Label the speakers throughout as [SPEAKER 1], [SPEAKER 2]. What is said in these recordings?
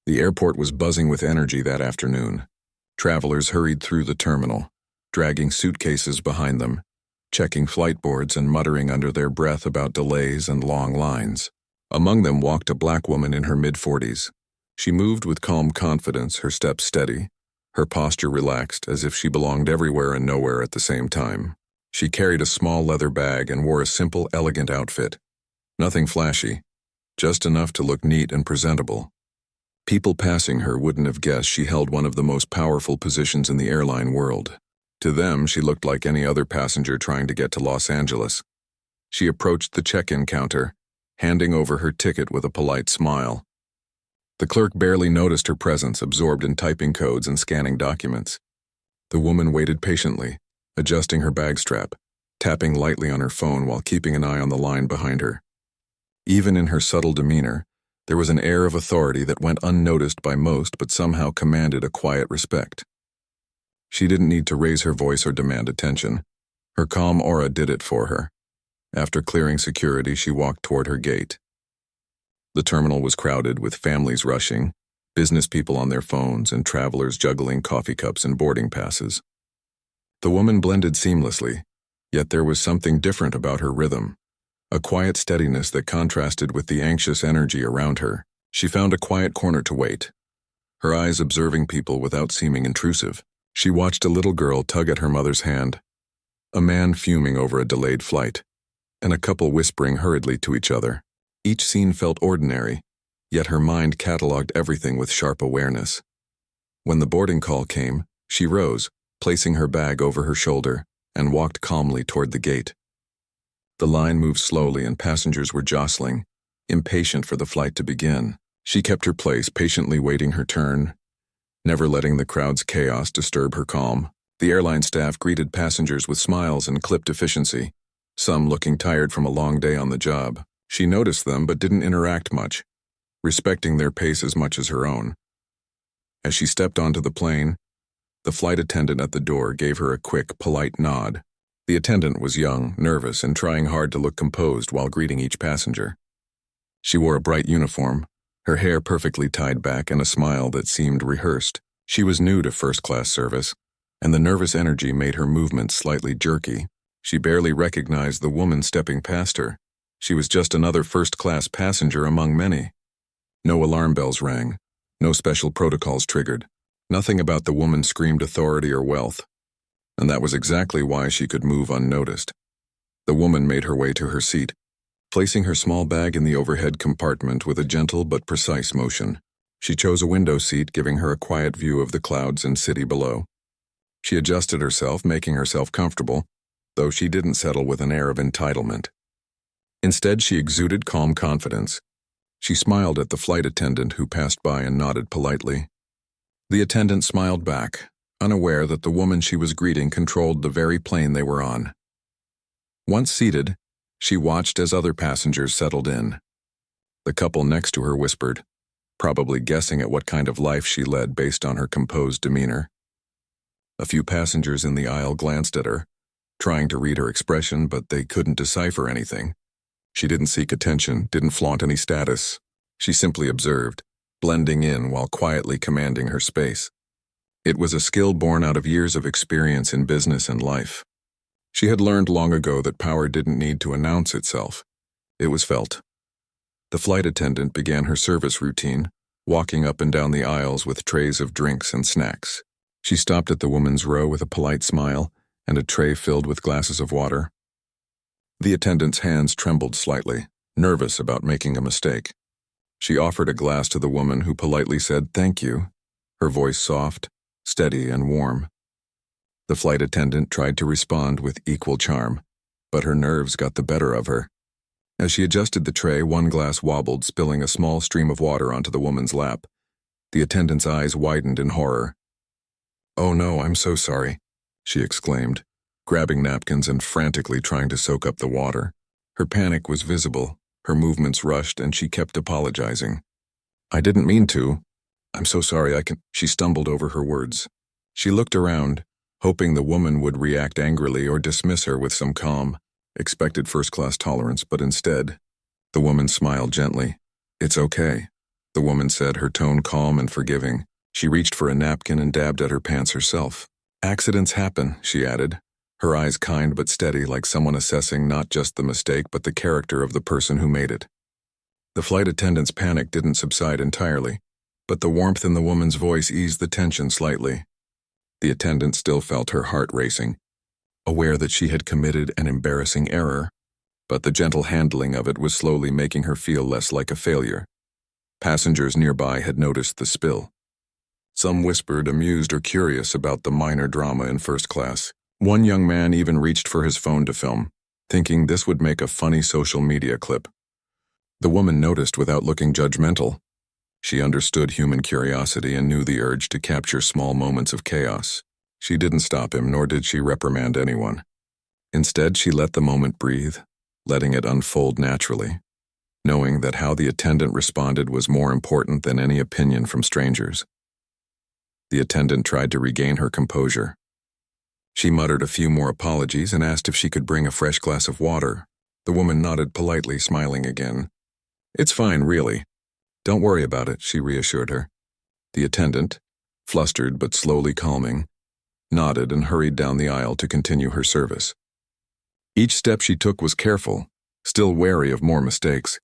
[SPEAKER 1] The airport was buzzing with energy that afternoon. Travelers hurried through the terminal, dragging suitcases behind them, checking flight boards and muttering under their breath about delays and long lines. Among them walked a black woman in her mid-40s. She moved with calm confidence, her steps steady, her posture relaxed, as if she belonged everywhere and nowhere at the same time. She carried a small leather bag and wore a simple, elegant outfit. Nothing flashy, just enough to look neat and presentable. People passing her wouldn't have guessed she held one of the most powerful positions in the airline world. To them, she looked like any other passenger trying to get to Los Angeles. She approached the check-in counter, handing over her ticket with a polite smile. The clerk barely noticed her presence, absorbed in typing codes and scanning documents. The woman waited patiently, adjusting her bag strap, tapping lightly on her phone while keeping an eye on the line behind her. Even in her subtle demeanor, there was an air of authority that went unnoticed by most but somehow commanded a quiet respect. She didn't need to raise her voice or demand attention. Her calm aura did it for her. After clearing security, she walked toward her gate. The terminal was crowded with families rushing, business people on their phones, and travelers juggling coffee cups and boarding passes. The woman blended seamlessly, yet there was something different about her rhythm. A quiet steadiness that contrasted with the anxious energy around her. She found a quiet corner to wait, her eyes observing people without seeming intrusive. She watched a little girl tug at her mother's hand, a man fuming over a delayed flight, and a couple whispering hurriedly to each other. Each scene felt ordinary, yet her mind cataloged everything with sharp awareness. When the boarding call came, she rose, placing her bag over her shoulder, and walked calmly toward the gate. The line moved slowly and passengers were jostling, impatient for the flight to begin. She kept her place, patiently waiting her turn, never letting the crowd's chaos disturb her calm. The airline staff greeted passengers with smiles and clipped efficiency, some looking tired from a long day on the job. She noticed them but didn't interact much, respecting their pace as much as her own. As she stepped onto the plane, the flight attendant at the door gave her a quick, polite nod. The attendant was young, nervous, and trying hard to look composed while greeting each passenger. She wore a bright uniform, her hair perfectly tied back and a smile that seemed rehearsed. She was new to first-class service, and the nervous energy made her movements slightly jerky. She barely recognized the woman stepping past her. She was just another first-class passenger among many. No alarm bells rang, no special protocols triggered. Nothing about the woman screamed authority or wealth. And that was exactly why she could move unnoticed. The woman made her way to her seat, placing her small bag in the overhead compartment with a gentle but precise motion. She chose a window seat, giving her a quiet view of the clouds and city below. She adjusted herself, making herself comfortable, though she didn't settle with an air of entitlement. Instead, she exuded calm confidence. She smiled at the flight attendant who passed by and nodded politely. The attendant smiled back, unaware that the woman she was greeting controlled the very plane they were on. Once seated, she watched as other passengers settled in. The couple next to her whispered, probably guessing at what kind of life she led based on her composed demeanor. A few passengers in the aisle glanced at her, trying to read her expression, but they couldn't decipher anything. She didn't seek attention, didn't flaunt any status. She simply observed, blending in while quietly commanding her space. It was a skill born out of years of experience in business and life. She had learned long ago that power didn't need to announce itself. It was felt. The flight attendant began her service routine, walking up and down the aisles with trays of drinks and snacks. She stopped at the woman's row with a polite smile and a tray filled with glasses of water. The attendant's hands trembled slightly, nervous about making a mistake. She offered a glass to the woman who politely said, "Thank you," her voice soft, steady, and warm. The flight attendant tried to respond with equal charm, but her nerves got the better of her. As she adjusted the tray, one glass wobbled, spilling a small stream of water onto the woman's lap. The attendant's eyes widened in horror. "Oh no, I'm so sorry," she exclaimed, grabbing napkins and frantically trying to soak up the water. Her panic was visible, her movements rushed, and she kept apologizing. "I didn't mean to. I'm so sorry, She stumbled over her words. She looked around, hoping the woman would react angrily or dismiss her with some calm, expected first-class tolerance, but instead, the woman smiled gently. "It's okay. the woman said, her tone calm and forgiving. She reached for a napkin and dabbed at her pants herself. Accidents happen, she added, her eyes kind but steady, like someone assessing not just the mistake but the character of the person who made it. The flight attendant's panic didn't subside entirely, but the warmth in the woman's voice eased the tension slightly. The attendant still felt her heart racing, aware that she had committed an embarrassing error, but the gentle handling of it was slowly making her feel less like a failure. Passengers nearby had noticed the spill. Some whispered, amused or curious about the minor drama in first class. One young man even reached for his phone to film, thinking this would make a funny social media clip. The woman noticed without looking judgmental. She understood human curiosity and knew the urge to capture small moments of chaos. She didn't stop him, nor did she reprimand anyone. Instead, she let the moment breathe, letting it unfold naturally, knowing that how the attendant responded was more important than any opinion from strangers. The attendant tried to regain her composure. She muttered a few more apologies and asked if she could bring a fresh glass of water. The woman nodded politely, smiling again. "It's fine, really. Don't worry about it," she reassured her. The attendant, flustered but slowly calming, nodded and hurried down the aisle to continue her service. Each step she took was careful, still wary of more mistakes,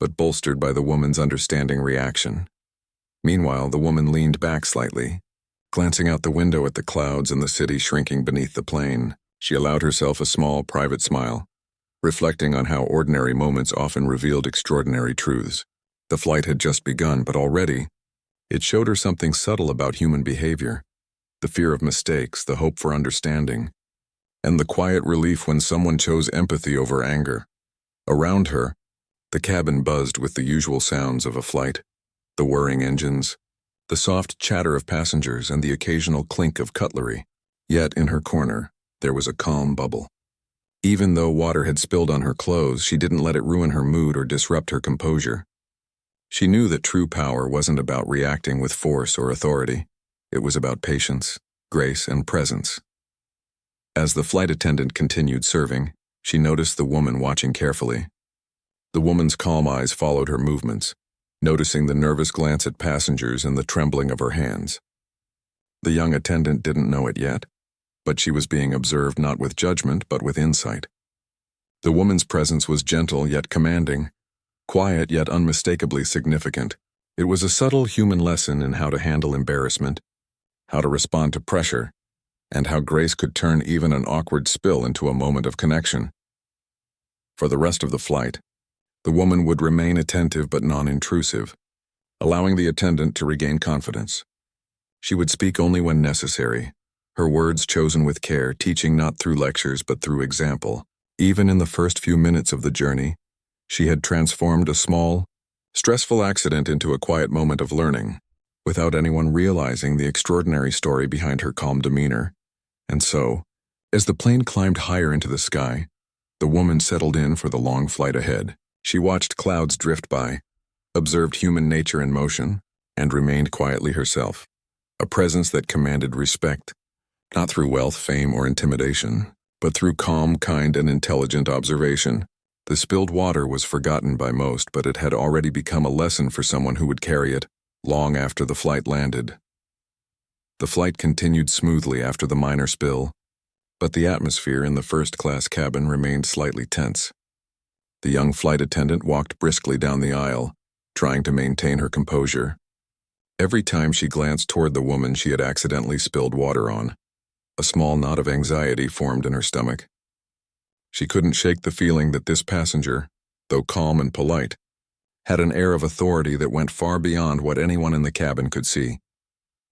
[SPEAKER 1] but bolstered by the woman's understanding reaction. Meanwhile, the woman leaned back slightly, glancing out the window at the clouds and the city shrinking beneath the plane. She allowed herself a small, private smile, reflecting on how ordinary moments often revealed extraordinary truths. The flight had just begun, but already, it showed her something subtle about human behavior: the fear of mistakes, the hope for understanding, and the quiet relief when someone chose empathy over anger. Around her, the cabin buzzed with the usual sounds of a flight: the whirring engines, the soft chatter of passengers, and the occasional clink of cutlery. Yet in her corner, there was a calm bubble. Even though water had spilled on her clothes, she didn't let it ruin her mood or disrupt her composure. She knew that true power wasn't about reacting with force or authority. It was about patience, grace, and presence. As the flight attendant continued serving, she noticed the woman watching carefully. The woman's calm eyes followed her movements, noticing the nervous glance at passengers and the trembling of her hands. The young attendant didn't know it yet, but she was being observed not with judgment but with insight. The woman's presence was gentle yet commanding, quiet yet unmistakably significant. It was a subtle human lesson in how to handle embarrassment, how to respond to pressure, and how grace could turn even an awkward spill into a moment of connection. For the rest of the flight, the woman would remain attentive but non-intrusive, allowing the attendant to regain confidence. She would speak only when necessary, her words chosen with care, teaching not through lectures but through example. Even in the first few minutes of the journey, she had transformed a small, stressful accident into a quiet moment of learning, without anyone realizing the extraordinary story behind her calm demeanor. And so, as the plane climbed higher into the sky, the woman settled in for the long flight ahead. She watched clouds drift by, observed human nature in motion, and remained quietly herself, a presence that commanded respect, not through wealth, fame, or intimidation, but through calm, kind, and intelligent observation. The spilled water was forgotten by most, but it had already become a lesson for someone who would carry it long after the flight landed. The flight continued smoothly after the minor spill, but the atmosphere in the first-class cabin remained slightly tense. The young flight attendant walked briskly down the aisle, trying to maintain her composure. Every time she glanced toward the woman she had accidentally spilled water on, a small knot of anxiety formed in her stomach. She couldn't shake the feeling that this passenger, though calm and polite, had an air of authority that went far beyond what anyone in the cabin could see.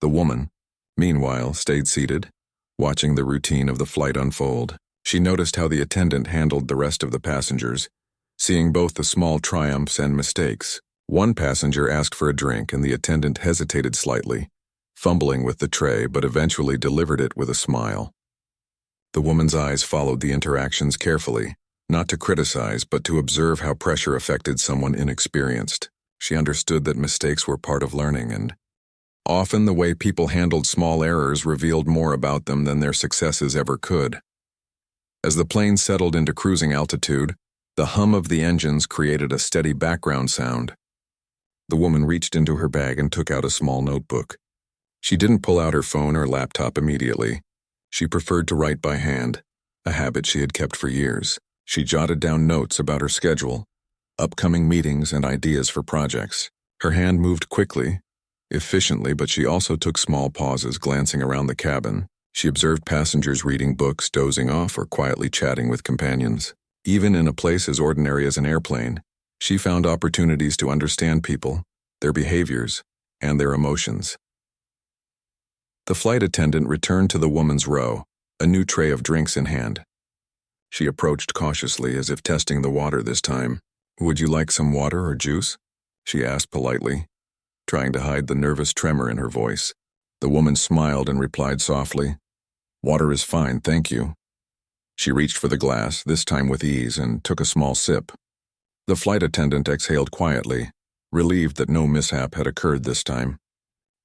[SPEAKER 1] The woman, meanwhile, stayed seated, watching the routine of the flight unfold. She noticed how the attendant handled the rest of the passengers, seeing both the small triumphs and mistakes. One passenger asked for a drink and the attendant hesitated slightly, fumbling with the tray but eventually delivered it with a smile. The woman's eyes followed the interactions carefully, not to criticize but to observe how pressure affected someone inexperienced. She understood that mistakes were part of learning, and often the way people handled small errors revealed more about them than their successes ever could. As the plane settled into cruising altitude, the hum of the engines created a steady background sound. The woman reached into her bag and took out a small notebook. She didn't pull out her phone or laptop immediately. She preferred to write by hand, a habit she had kept for years. She jotted down notes about her schedule, upcoming meetings, and ideas for projects. Her hand moved quickly, efficiently, but she also took small pauses, glancing around the cabin. She observed passengers reading books, dozing off, or quietly chatting with companions. Even in a place as ordinary as an airplane, she found opportunities to understand people, their behaviors, and their emotions. The flight attendant returned to the woman's row, a new tray of drinks in hand. She approached cautiously, as if testing the water this time. "Would you like some water or juice?" she asked politely, trying to hide the nervous tremor in her voice. The woman smiled and replied softly, "Water is fine, thank you." She reached for the glass, this time with ease, and took a small sip. The flight attendant exhaled quietly, relieved that no mishap had occurred this time.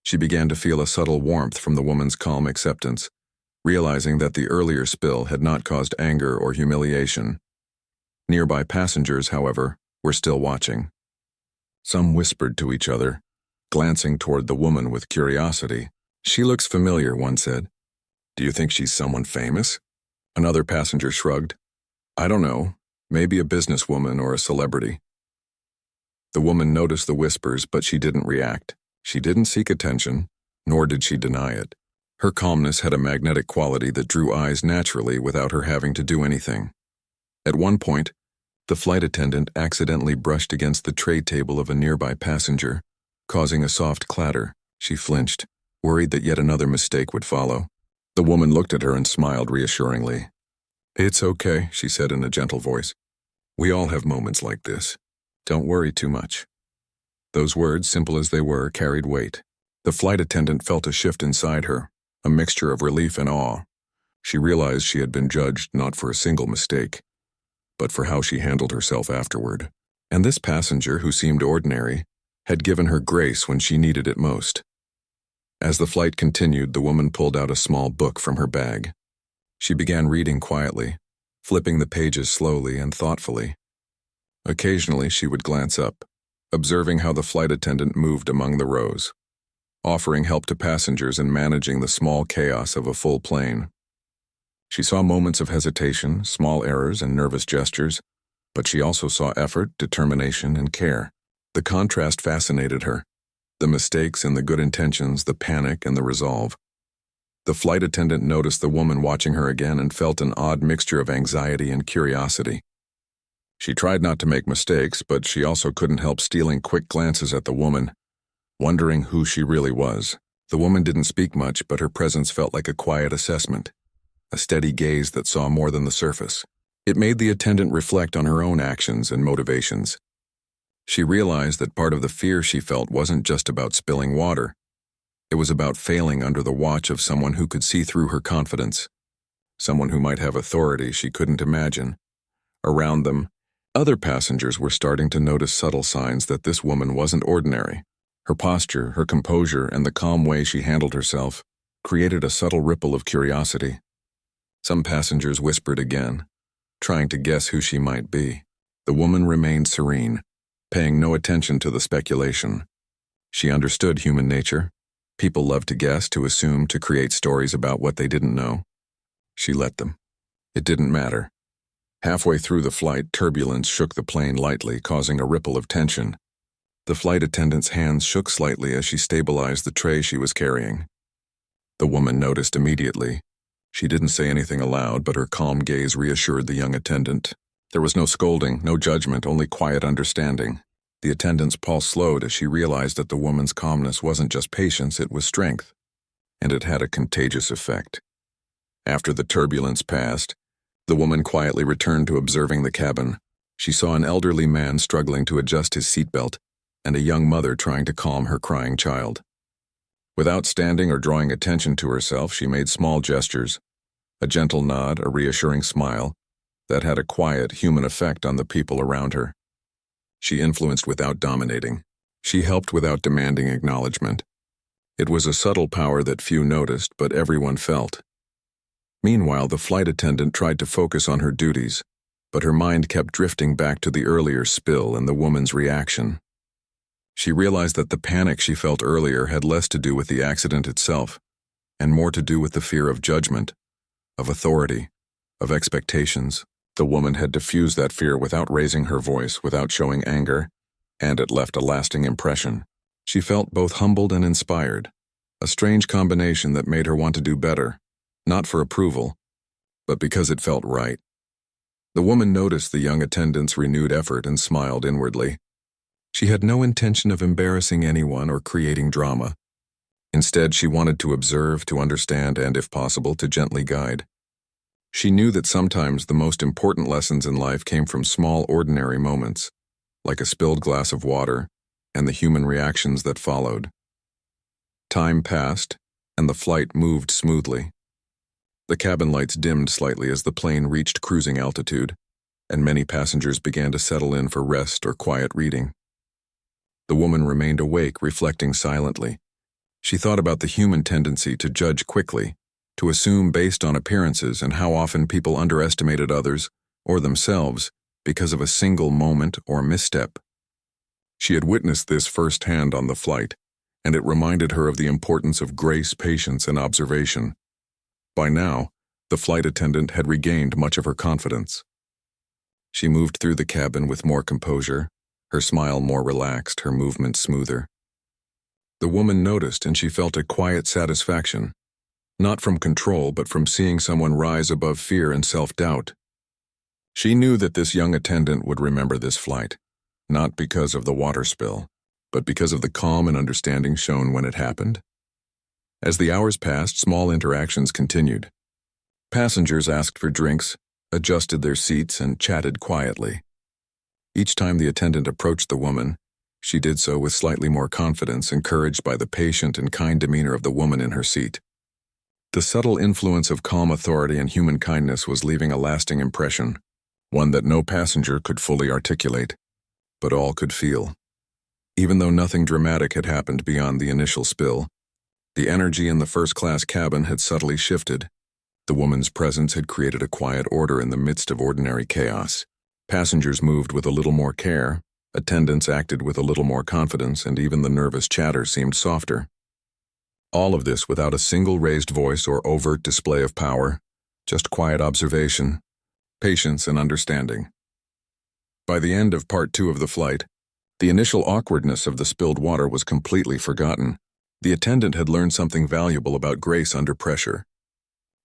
[SPEAKER 1] She began to feel a subtle warmth from the woman's calm acceptance, realizing that the earlier spill had not caused anger or humiliation. Nearby passengers, however, were still watching. Some whispered to each other, glancing toward the woman with curiosity. "She looks familiar," one said. "Do you think she's someone famous?" Another passenger shrugged. "I don't know, maybe a businesswoman or a celebrity." The woman noticed the whispers, but she didn't react. She didn't seek attention, nor did she deny it. Her calmness had a magnetic quality that drew eyes naturally without her having to do anything. At one point, the flight attendant accidentally brushed against the tray table of a nearby passenger, causing a soft clatter. She flinched, worried that yet another mistake would follow. The woman looked at her and smiled reassuringly. "It's okay," she said in a gentle voice. "We all have moments like this. Don't worry too much." Those words, simple as they were, carried weight. The flight attendant felt a shift inside her, a mixture of relief and awe. She realized she had been judged not for a single mistake, but for how she handled herself afterward. And this passenger, who seemed ordinary, had given her grace when she needed it most. As the flight continued, the woman pulled out a small book from her bag. She began reading quietly, flipping the pages slowly and thoughtfully. Occasionally, she would glance up, observing how the flight attendant moved among the rows, offering help to passengers and managing the small chaos of a full plane. She saw moments of hesitation, small errors, and nervous gestures, but she also saw effort, determination, and care. The contrast fascinated her. The mistakes and the good intentions, the panic and the resolve. The flight attendant noticed the woman watching her again and felt an odd mixture of anxiety and curiosity. She tried not to make mistakes, but she also couldn't help stealing quick glances at the woman, wondering who she really was. The woman didn't speak much, but her presence felt like a quiet assessment, a steady gaze that saw more than the surface. It made the attendant reflect on her own actions and motivations. She realized that part of the fear she felt wasn't just about spilling water. It was about failing under the watch of someone who could see through her confidence, someone who might have authority she couldn't imagine. Around them, other passengers were starting to notice subtle signs that this woman wasn't ordinary. Her posture, her composure, and the calm way she handled herself created a subtle ripple of curiosity. Some passengers whispered again, trying to guess who she might be. The woman remained serene, paying no attention to the speculation. She understood human nature. People love to guess, to assume, to create stories about what they didn't know. She let them. It didn't matter. Halfway through the flight, turbulence shook the plane lightly, causing a ripple of tension. The flight attendant's hands shook slightly as she stabilized the tray she was carrying. The woman noticed immediately. She didn't say anything aloud, but her calm gaze reassured the young attendant. There was no scolding, no judgment, only quiet understanding. The attendant's pulse slowed as she realized that the woman's calmness wasn't just patience, it was strength, and it had a contagious effect. After the turbulence passed, the woman quietly returned to observing the cabin. She saw an elderly man struggling to adjust his seatbelt and a young mother trying to calm her crying child. Without standing or drawing attention to herself, she made small gestures, a gentle nod, a reassuring smile, that had a quiet, human effect on the people around her. She influenced without dominating. She helped without demanding acknowledgement. It was a subtle power that few noticed, but everyone felt. Meanwhile, the flight attendant tried to focus on her duties, but her mind kept drifting back to the earlier spill and the woman's reaction. She realized that the panic she felt earlier had less to do with the accident itself, and more to do with the fear of judgment, of authority, of expectations. The woman had diffused that fear without raising her voice, without showing anger, and it left a lasting impression. She felt both humbled and inspired, a strange combination that made her want to do better, not for approval, but because it felt right. The woman noticed the young attendant's renewed effort and smiled inwardly. She had no intention of embarrassing anyone or creating drama. Instead, she wanted to observe, to understand, and, if possible, to gently guide. She knew that sometimes the most important lessons in life came from small, ordinary moments, like a spilled glass of water and the human reactions that followed. Time passed, and the flight moved smoothly. The cabin lights dimmed slightly as the plane reached cruising altitude, and many passengers began to settle in for rest or quiet reading. The woman remained awake, reflecting silently. She thought about the human tendency to judge quickly, to assume based on appearances, and how often people underestimated others or themselves because of a single moment or misstep. She had witnessed this firsthand on the flight, and it reminded her of the importance of grace, patience, and observation. By now, the flight attendant had regained much of her confidence. She moved through the cabin with more composure, her smile more relaxed, her movements smoother. The woman noticed, and she felt a quiet satisfaction, not from control but from seeing someone rise above fear and self-doubt. She knew that this young attendant would remember this flight, not because of the water spill, but because of the calm and understanding shown when it happened. As the hours passed, small interactions continued. Passengers asked for drinks, adjusted their seats, and chatted quietly. Each time the attendant approached the woman, she did so with slightly more confidence, encouraged by the patient and kind demeanor of the woman in her seat. The subtle influence of calm authority and human kindness was leaving a lasting impression, one that no passenger could fully articulate, but all could feel. Even though nothing dramatic had happened beyond the initial spill, the energy in the first-class cabin had subtly shifted. The woman's presence had created a quiet order in the midst of ordinary chaos. Passengers moved with a little more care, attendants acted with a little more confidence, and even the nervous chatter seemed softer. All of this without a single raised voice or overt display of power, just quiet observation, patience, and understanding. By the end of part 2 of the flight, the initial awkwardness of the spilled water was completely forgotten. The attendant had learned something valuable about grace under pressure.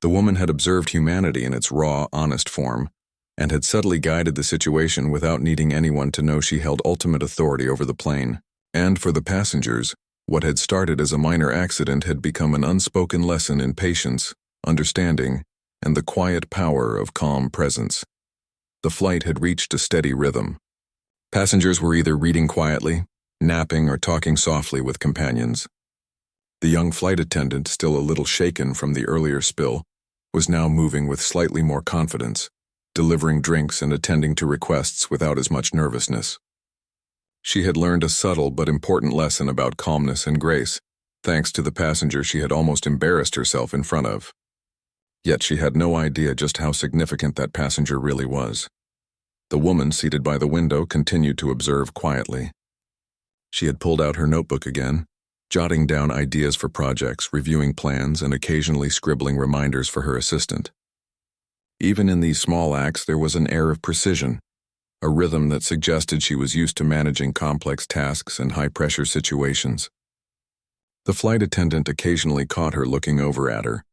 [SPEAKER 1] The woman had observed humanity in its raw, honest form, and had subtly guided the situation without needing anyone to know she held ultimate authority over the plane. And for the passengers, what had started as a minor accident had become an unspoken lesson in patience, understanding, and the quiet power of calm presence. The flight had reached a steady rhythm. Passengers were either reading quietly, napping, or talking softly with companions. The young flight attendant, still a little shaken from the earlier spill, was now moving with slightly more confidence, delivering drinks and attending to requests without as much nervousness. She had learned a subtle but important lesson about calmness and grace, thanks to the passenger she had almost embarrassed herself in front of. Yet she had no idea just how significant that passenger really was. The woman seated by the window continued to observe quietly. She had pulled out her notebook again, jotting down ideas for projects, reviewing plans, and occasionally scribbling reminders for her assistant. Even in these small acts, there was an air of precision, a rhythm that suggested she was used to managing complex tasks and high-pressure situations. The flight attendant occasionally caught her looking over at her,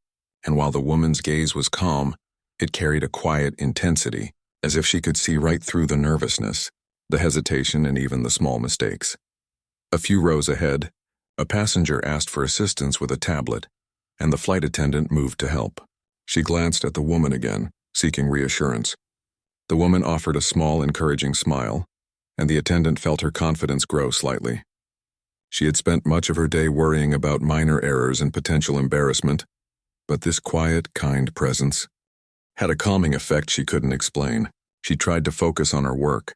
[SPEAKER 1] and while the woman's gaze was calm, it carried a quiet intensity, as if she could see right through the nervousness, the hesitation, and even the small mistakes. A few rows ahead, a passenger asked for assistance with a tablet, and the flight attendant moved to help. She glanced at the woman again, seeking reassurance. The woman offered a small, encouraging smile, and the attendant felt her confidence grow slightly. She had spent much of her day worrying about minor errors and potential embarrassment, but this quiet, kind presence had a calming effect she couldn't explain. She tried to focus on her work,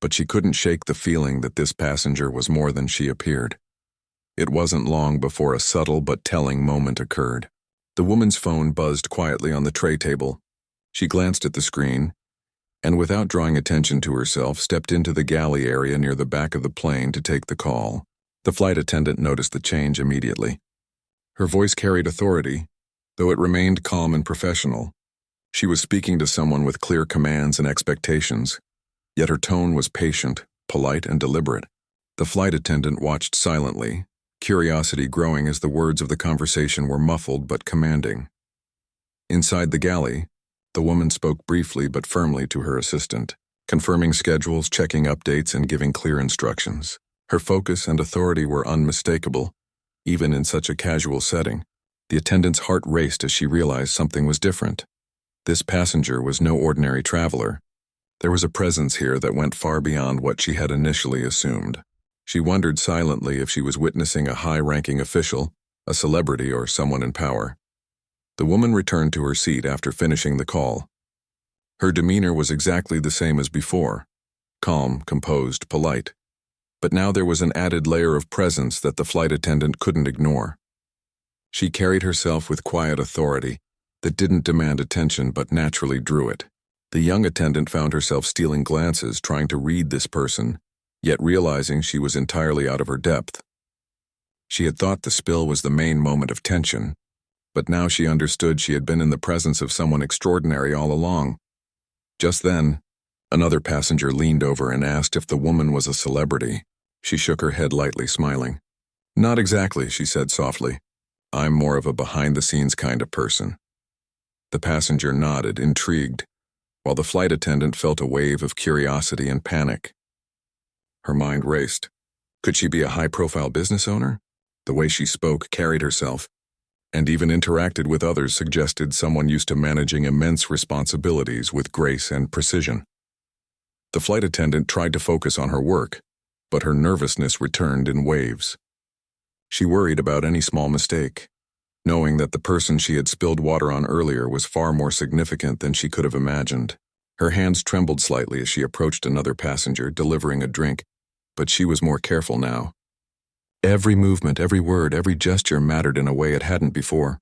[SPEAKER 1] but she couldn't shake the feeling that this passenger was more than she appeared. It wasn't long before a subtle but telling moment occurred. The woman's phone buzzed quietly on the tray table. She glanced at the screen, and without drawing attention to herself, stepped into the galley area near the back of the plane to take the call. The flight attendant noticed the change immediately. Her voice carried authority, though it remained calm and professional. She was speaking to someone with clear commands and expectations, yet her tone was patient, polite, and deliberate. The flight attendant watched silently, curiosity growing as the words of the conversation were muffled but commanding. Inside the galley, the woman spoke briefly but firmly to her assistant, confirming schedules, checking updates, and giving clear instructions. Her focus and authority were unmistakable, even in such a casual setting. The attendant's heart raced as she realized something was different. This passenger was no ordinary traveler. There was a presence here that went far beyond what she had initially assumed. She wondered silently if she was witnessing a high-ranking official, a celebrity, or someone in power. The woman returned to her seat after finishing the call. Her demeanor was exactly the same as before, calm, composed, polite. But now there was an added layer of presence that the flight attendant couldn't ignore. She carried herself with quiet authority that didn't demand attention but naturally drew it. The young attendant found herself stealing glances, trying to read this person, yet realizing she was entirely out of her depth. She had thought the spill was the main moment of tension, but now she understood she had been in the presence of someone extraordinary all along. Just then, another passenger leaned over and asked if the woman was a celebrity. She shook her head lightly, smiling. "Not exactly," she said softly. "I'm more of a behind-the-scenes kind of person." The passenger nodded, intrigued, while the flight attendant felt a wave of curiosity and panic. Her mind raced. Could she be a high-profile business owner? The way she spoke, carried herself, and even interacted with others suggested someone used to managing immense responsibilities with grace and precision. The flight attendant tried to focus on her work, but her nervousness returned in waves. She worried about any small mistake, knowing that the person she had spilled water on earlier was far more significant than she could have imagined. Her hands trembled slightly as she approached another passenger, delivering a drink, but she was more careful now. Every movement, every word, every gesture mattered in a way it hadn't before.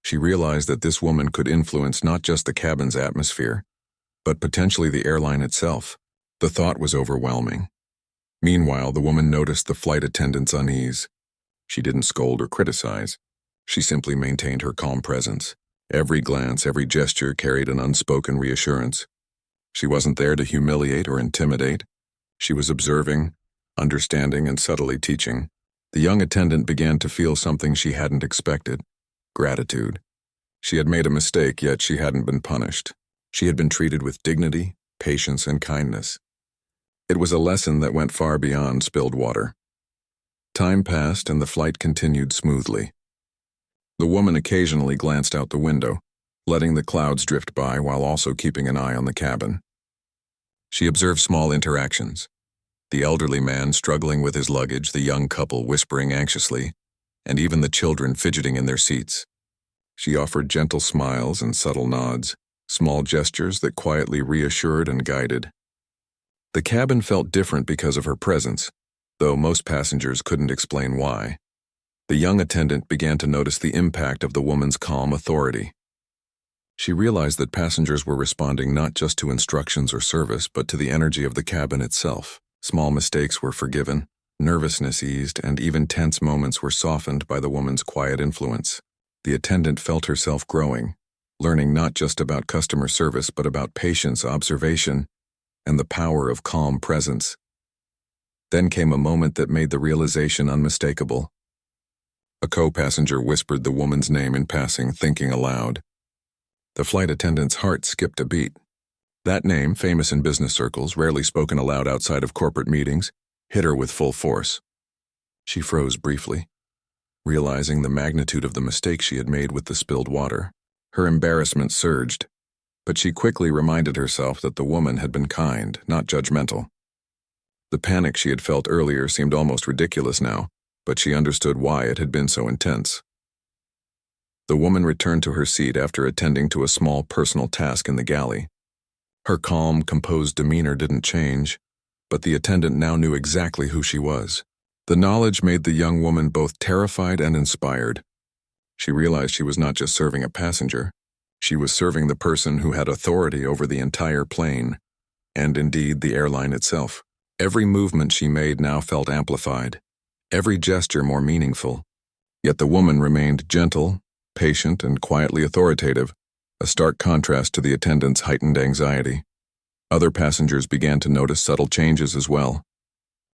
[SPEAKER 1] She realized that this woman could influence not just the cabin's atmosphere, but potentially the airline itself. The thought was overwhelming. Meanwhile, the woman noticed the flight attendant's unease. She didn't scold or criticize. She simply maintained her calm presence. Every glance, every gesture carried an unspoken reassurance. She wasn't there to humiliate or intimidate. She was observing, understanding, and subtly teaching. The young attendant began to feel something she hadn't expected: gratitude. She had made a mistake, yet she hadn't been punished. She had been treated with dignity, patience, and kindness. It was a lesson that went far beyond spilled water. Time passed and the flight continued smoothly. The woman occasionally glanced out the window, letting the clouds drift by while also keeping an eye on the cabin. She observed small interactions: the elderly man struggling with his luggage, the young couple whispering anxiously, and even the children fidgeting in their seats. She offered gentle smiles and subtle nods, small gestures that quietly reassured and guided. The cabin felt different because of her presence, though most passengers couldn't explain why. The young attendant began to notice the impact of the woman's calm authority. She realized that passengers were responding not just to instructions or service, but to the energy of the cabin itself. Small mistakes were forgiven, nervousness eased, and even tense moments were softened by the woman's quiet influence. The attendant felt herself growing, learning not just about customer service but about patience, observation, and the power of calm presence. Then came a moment that made the realization unmistakable. A co-passenger whispered the woman's name in passing, thinking aloud. The flight attendant's heart skipped a beat. That name, famous in business circles, rarely spoken aloud outside of corporate meetings, hit her with full force. She froze briefly, realizing the magnitude of the mistake she had made with the spilled water. Her embarrassment surged, but she quickly reminded herself that the woman had been kind, not judgmental. The panic she had felt earlier seemed almost ridiculous now, but she understood why it had been so intense. The woman returned to her seat after attending to a small personal task in the galley. Her calm, composed demeanor didn't change, but the attendant now knew exactly who she was. The knowledge made the young woman both terrified and inspired. She realized she was not just serving a passenger. She was serving the person who had authority over the entire plane. and indeed the airline itself. Every movement she made now felt amplified, every gesture more meaningful. Yet the woman remained gentle, patient, and quietly authoritative, a stark contrast to the attendant's heightened anxiety. Other passengers began to notice subtle changes as well.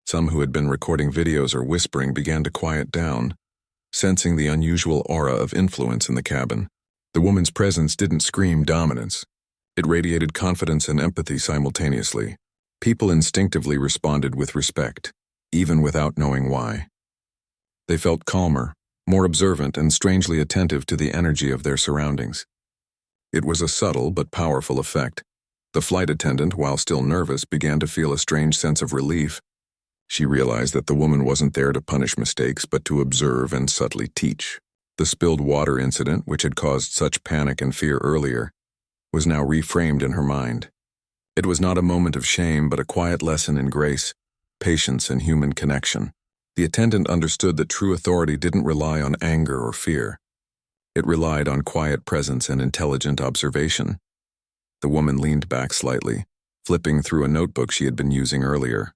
[SPEAKER 1] Some who had been recording videos or whispering began to quiet down, sensing the unusual aura of influence in the cabin. The woman's presence didn't scream dominance. It radiated confidence and empathy simultaneously. People instinctively responded with respect, even without knowing why. They felt calmer, more observant, and strangely attentive to the energy of their surroundings. It was a subtle but powerful effect. The flight attendant, while still nervous, began to feel a strange sense of relief. She realized that the woman wasn't there to punish mistakes, but to observe and subtly teach. The spilled water incident, which had caused such panic and fear earlier, was now reframed in her mind. It was not a moment of shame, but a quiet lesson in grace, patience, and human connection. The attendant understood that true authority didn't rely on anger or fear. It relied on quiet presence and intelligent observation. The woman leaned back slightly, flipping through a notebook she had been using earlier.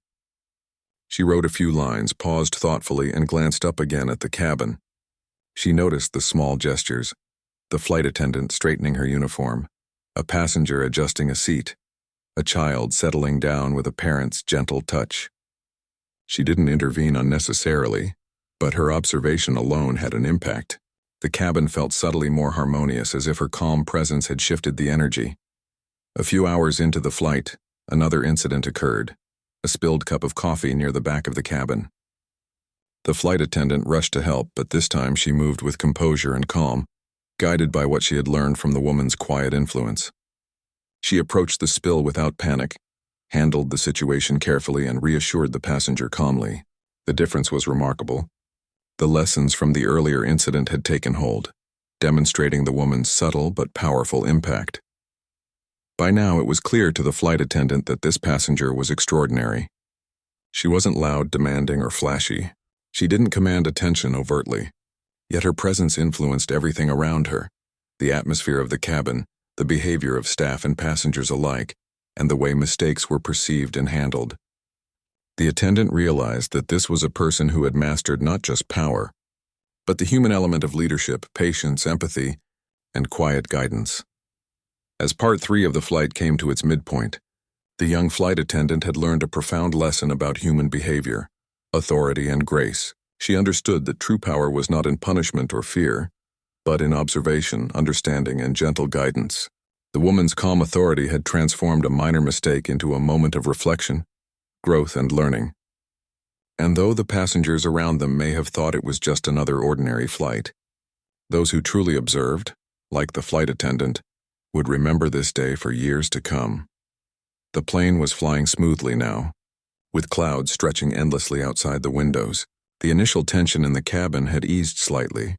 [SPEAKER 1] She wrote a few lines, paused thoughtfully, and glanced up again at the cabin. She noticed the small gestures, the flight attendant straightening her uniform, a passenger adjusting a seat, a child settling down with a parent's gentle touch. She didn't intervene unnecessarily, but her observation alone had an impact. The cabin felt subtly more harmonious, as if her calm presence had shifted the energy. A few hours into the flight, another incident occurred, a spilled cup of coffee near the back of the cabin. The flight attendant rushed to help, but this time she moved with composure and calm, guided by what she had learned from the woman's quiet influence. She approached the spill without panic, handled the situation carefully, and reassured the passenger calmly. The difference was remarkable. The lessons from the earlier incident had taken hold, demonstrating the woman's subtle but powerful impact. By now it was clear to the flight attendant that this passenger was extraordinary. She wasn't loud, demanding, or flashy. She didn't command attention overtly. Yet her presence influenced everything around her: the atmosphere of the cabin, the behavior of staff and passengers alike, and the way mistakes were perceived and handled. The attendant realized that this was a person who had mastered not just power, but the human element of leadership, patience, empathy, and quiet guidance. As Part 3 of the flight came to its midpoint, the young flight attendant had learned a profound lesson about human behavior, authority, and grace. She understood that true power was not in punishment or fear, but in observation, understanding, and gentle guidance. The woman's calm authority had transformed a minor mistake into a moment of reflection, growth, and learning. And though the passengers around them may have thought it was just another ordinary flight, those who truly observed, like the flight attendant, would remember this day for years to come. The plane was flying smoothly now, with clouds stretching endlessly outside the windows. The initial tension in the cabin had eased slightly,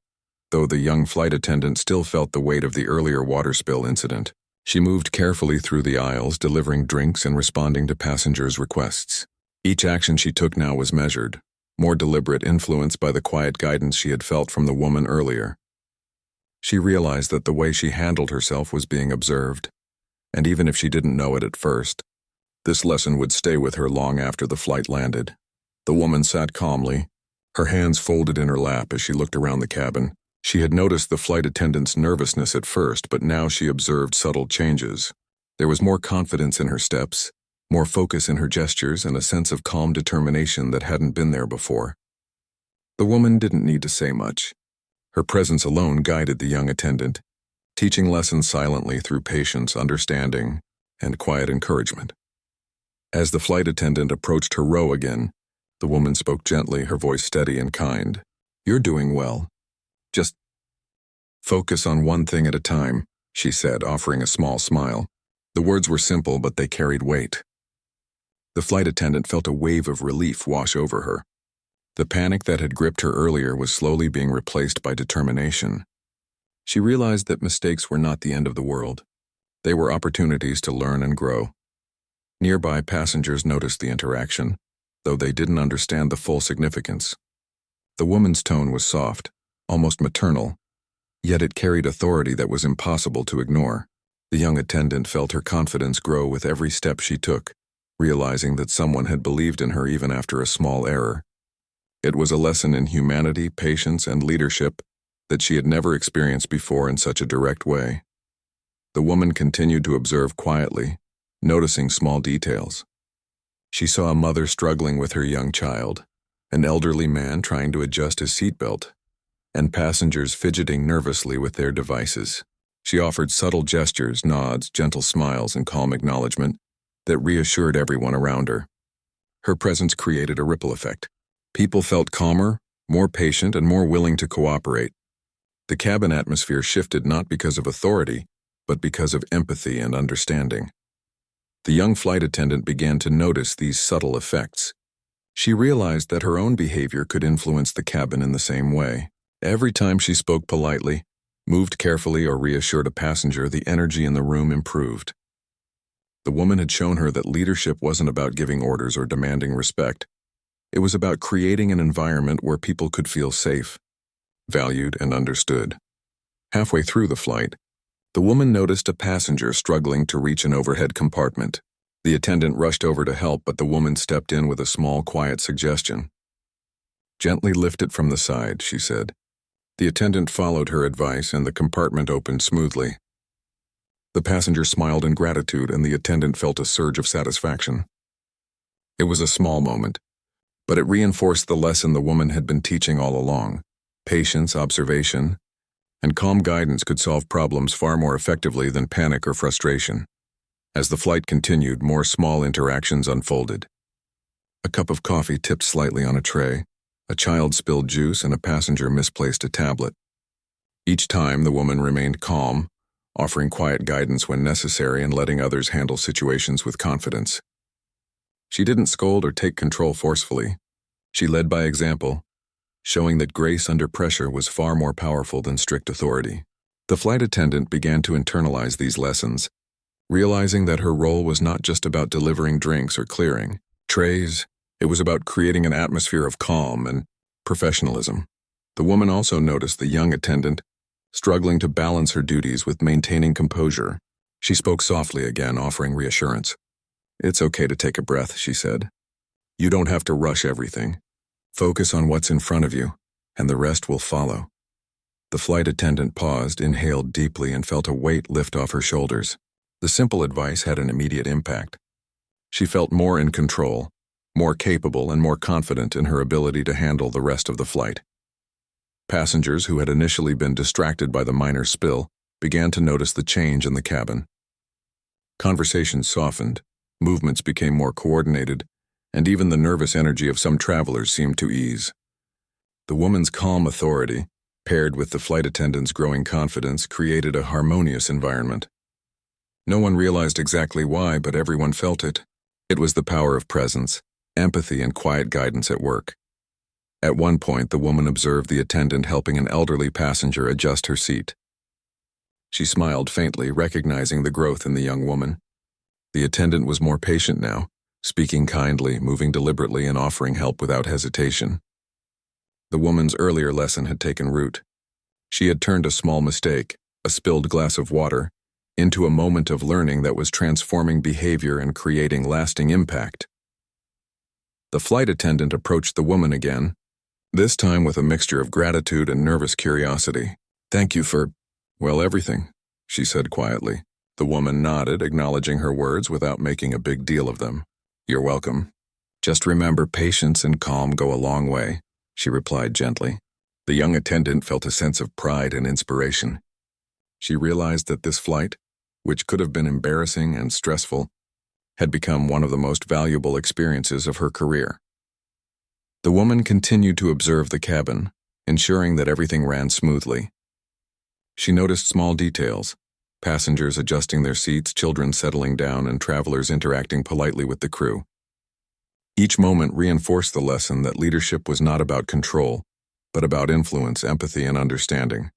[SPEAKER 1] though the young flight attendant still felt the weight of the earlier water spill incident. She moved carefully through the aisles, delivering drinks and responding to passengers' requests. Each action she took now was measured, more deliberate, influenced by the quiet guidance she had felt from the woman earlier. She realized that the way she handled herself was being observed, and even if she didn't know it at first, this lesson would stay with her long after the flight landed. The woman sat calmly, her hands folded in her lap as she looked around the cabin. She had noticed the flight attendant's nervousness at first, but now she observed subtle changes. There was more confidence in her steps, more focus in her gestures, and a sense of calm determination that hadn't been there before. The woman didn't need to say much. Her presence alone guided the young attendant, teaching lessons silently through patience, understanding, and quiet encouragement. As the flight attendant approached her row again, the woman spoke gently, her voice steady and kind. "You're doing well. Just focus on one thing at a time," she said, offering a small smile. The words were simple, but they carried weight. The flight attendant felt a wave of relief wash over her. The panic that had gripped her earlier was slowly being replaced by determination. She realized that mistakes were not the end of the world. They were opportunities to learn and grow. Nearby passengers noticed the interaction, though they didn't understand the full significance. The woman's tone was soft, almost maternal, yet it carried authority that was impossible to ignore. The young attendant felt her confidence grow with every step she took, realizing that someone had believed in her even after a small error. It was a lesson in humanity, patience, and leadership that she had never experienced before in such a direct way. The woman continued to observe quietly, noticing small details. She saw a mother struggling with her young child, an elderly man trying to adjust his seatbelt, and passengers fidgeting nervously with their devices. She offered subtle gestures, nods, gentle smiles, and calm acknowledgement that reassured everyone around her. Her presence created a ripple effect. People felt calmer, more patient, and more willing to cooperate. The cabin atmosphere shifted not because of authority, but because of empathy and understanding. The young flight attendant began to notice these subtle effects. She realized that her own behavior could influence the cabin in the same way. Every time she spoke politely, moved carefully, or reassured a passenger, the energy in the room improved. The woman had shown her that leadership wasn't about giving orders or demanding respect. It was about creating an environment where people could feel safe, valued, and understood. Halfway through the flight, the woman noticed a passenger struggling to reach an overhead compartment. The attendant rushed over to help, but the woman stepped in with a small, quiet suggestion. "Gently lift it from the side," she said. The attendant followed her advice, and the compartment opened smoothly. The passenger smiled in gratitude, and the attendant felt a surge of satisfaction. It was a small moment, but it reinforced the lesson the woman had been teaching all along. Patience, observation, and calm guidance could solve problems far more effectively than panic or frustration. As the flight continued, more small interactions unfolded. A cup of coffee tipped slightly on a tray, a child spilled juice, and a passenger misplaced a tablet. Each time, the woman remained calm, offering quiet guidance when necessary and letting others handle situations with confidence. She didn't scold or take control forcefully. She led by example, showing that grace under pressure was far more powerful than strict authority. The flight attendant began to internalize these lessons, realizing that her role was not just about delivering drinks or clearing trays. It was about creating an atmosphere of calm and professionalism. The woman also noticed the young attendant struggling to balance her duties with maintaining composure. She spoke softly again, offering reassurance. "It's okay to take a breath," she said. "You don't have to rush everything. Focus on what's in front of you, and the rest will follow." The flight attendant paused, inhaled deeply, and felt a weight lift off her shoulders. The simple advice had an immediate impact. She felt more in control, more capable, and more confident in her ability to handle the rest of the flight. Passengers who had initially been distracted by the minor spill began to notice the change in the cabin. Conversations softened, movements became more coordinated, and even the nervous energy of some travelers seemed to ease. The woman's calm authority, paired with the flight attendant's growing confidence, created a harmonious environment. No one realized exactly why, but everyone felt it. It was the power of presence, empathy, and quiet guidance at work. At one point, the woman observed the attendant helping an elderly passenger adjust her seat. She smiled faintly, recognizing the growth in the young woman. The attendant was more patient now, speaking kindly, moving deliberately, and offering help without hesitation. The woman's earlier lesson had taken root. She had turned a small mistake, a spilled glass of water, into a moment of learning that was transforming behavior and creating lasting impact. The flight attendant approached the woman again, this time with a mixture of gratitude and nervous curiosity. "Thank you for, well, everything," she said quietly. The woman nodded, acknowledging her words without making a big deal of them. "You're welcome. Just remember, patience and calm go a long way," she replied gently. The young attendant felt a sense of pride and inspiration. She realized that this flight, which could have been embarrassing and stressful, had become one of the most valuable experiences of her career. The woman continued to observe the cabin, ensuring that everything ran smoothly. She noticed small details, passengers adjusting their seats, children settling down, and travelers interacting politely with the crew. Each moment reinforced the lesson that leadership was not about control, but about influence, empathy, and understanding.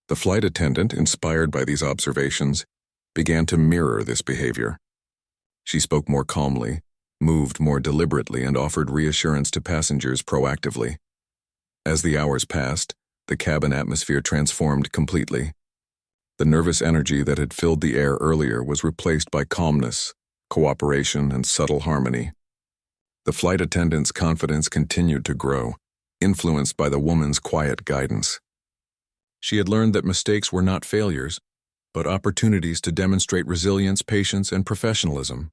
[SPEAKER 1] The flight attendant, inspired by these observations, began to mirror this behavior. She spoke more calmly, moved more deliberately, and offered reassurance to passengers proactively. As the hours passed, the cabin atmosphere transformed completely. The nervous energy that had filled the air earlier was replaced by calmness, cooperation, and subtle harmony. The flight attendant's confidence continued to grow, influenced by the woman's quiet guidance. She had learned that mistakes were not failures, but opportunities to demonstrate resilience, patience, and professionalism.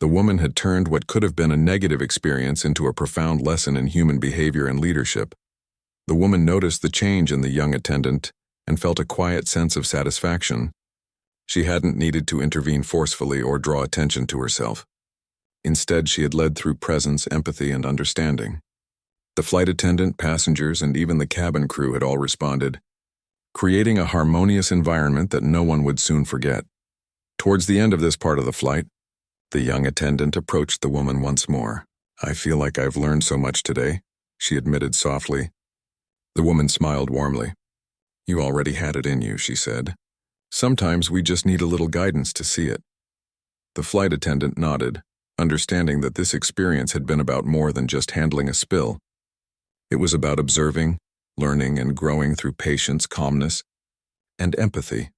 [SPEAKER 1] The woman had turned what could have been a negative experience into a profound lesson in human behavior and leadership. The woman noticed the change in the young attendant and felt a quiet sense of satisfaction. She hadn't needed to intervene forcefully or draw attention to herself. Instead, she had led through presence, empathy, and understanding. The flight attendant, passengers, and even the cabin crew had all responded, creating a harmonious environment that no one would soon forget. Towards the end of this part of the flight, the young attendant approached the woman once more. "I feel like I've learned so much today," she admitted softly. The woman smiled warmly. "You already had it in you," she said. "Sometimes we just need a little guidance to see it." The flight attendant nodded, understanding that this experience had been about more than just handling a spill. It was about observing, learning, and growing through patience, calmness, and empathy.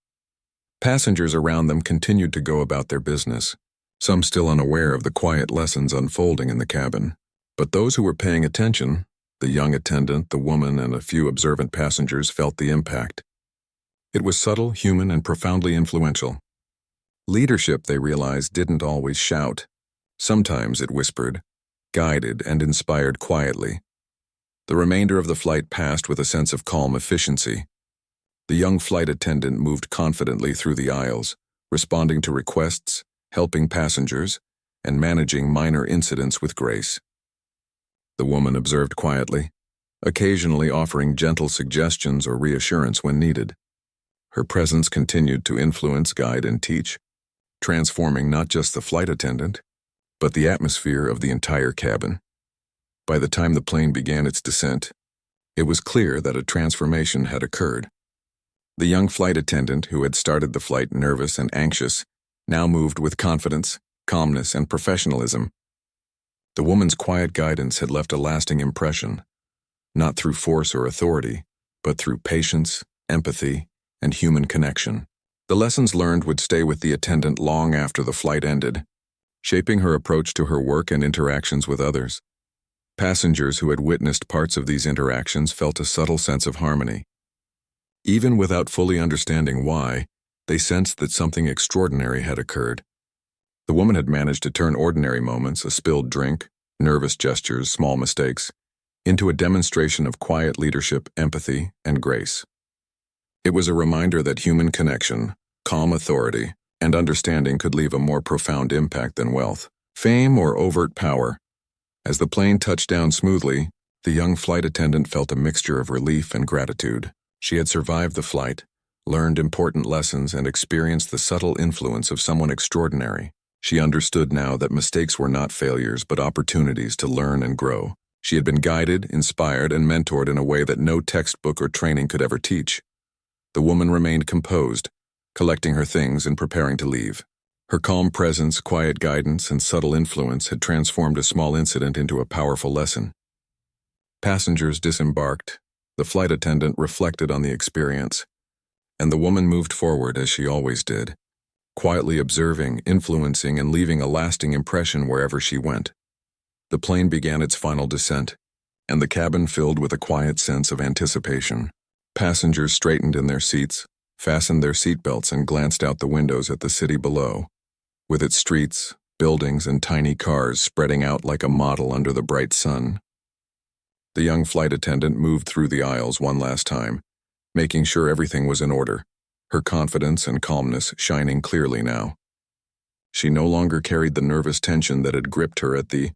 [SPEAKER 1] Passengers around them continued to go about their business, some still unaware of the quiet lessons unfolding in the cabin. But those who were paying attention, the young attendant, the woman, and a few observant passengers, felt the impact. It was subtle, human, and profoundly influential. Leadership, they realized, didn't always shout. Sometimes it whispered, guided, and inspired quietly. The remainder of the flight passed with a sense of calm efficiency. The young flight attendant moved confidently through the aisles, responding to requests, helping passengers, and managing minor incidents with grace. The woman observed quietly, occasionally offering gentle suggestions or reassurance when needed. Her presence continued to influence, guide, and teach, transforming not just the flight attendant, but the atmosphere of the entire cabin. By the time the plane began its descent, it was clear that a transformation had occurred. The young flight attendant, who had started the flight nervous and anxious, now moved with confidence, calmness, and professionalism. The woman's quiet guidance had left a lasting impression, not through force or authority, but through patience, empathy, and human connection. The lessons learned would stay with the attendant long after the flight ended, shaping her approach to her work and interactions with others. Passengers who had witnessed parts of these interactions felt a subtle sense of harmony. Even without fully understanding why, they sensed that something extraordinary had occurred. The woman had managed to turn ordinary moments, a spilled drink, nervous gestures, small mistakes, into a demonstration of quiet leadership, empathy, and grace. It was a reminder that human connection, calm authority, and understanding could leave a more profound impact than wealth, fame, or overt power. As the plane touched down smoothly, the young flight attendant felt a mixture of relief and gratitude. She had survived the flight, learned important lessons, and experienced the subtle influence of someone extraordinary. She understood now that mistakes were not failures but opportunities to learn and grow. She had been guided, inspired, and mentored in a way that no textbook or training could ever teach. The woman remained composed, collecting her things and preparing to leave. Her calm presence, quiet guidance, and subtle influence had transformed a small incident into a powerful lesson. Passengers disembarked. The flight attendant reflected on the experience, and the woman moved forward as she always did, quietly observing, influencing, and leaving a lasting impression wherever she went. The plane began its final descent, and the cabin filled with a quiet sense of anticipation. Passengers straightened in their seats, fastened their seatbelts, and glanced out the windows at the city below, with its streets, buildings, and tiny cars spreading out like a model under the bright sun. The young flight attendant moved through the aisles one last time, making sure everything was in order, her confidence and calmness shining clearly now. She no longer carried the nervous tension that had gripped her at the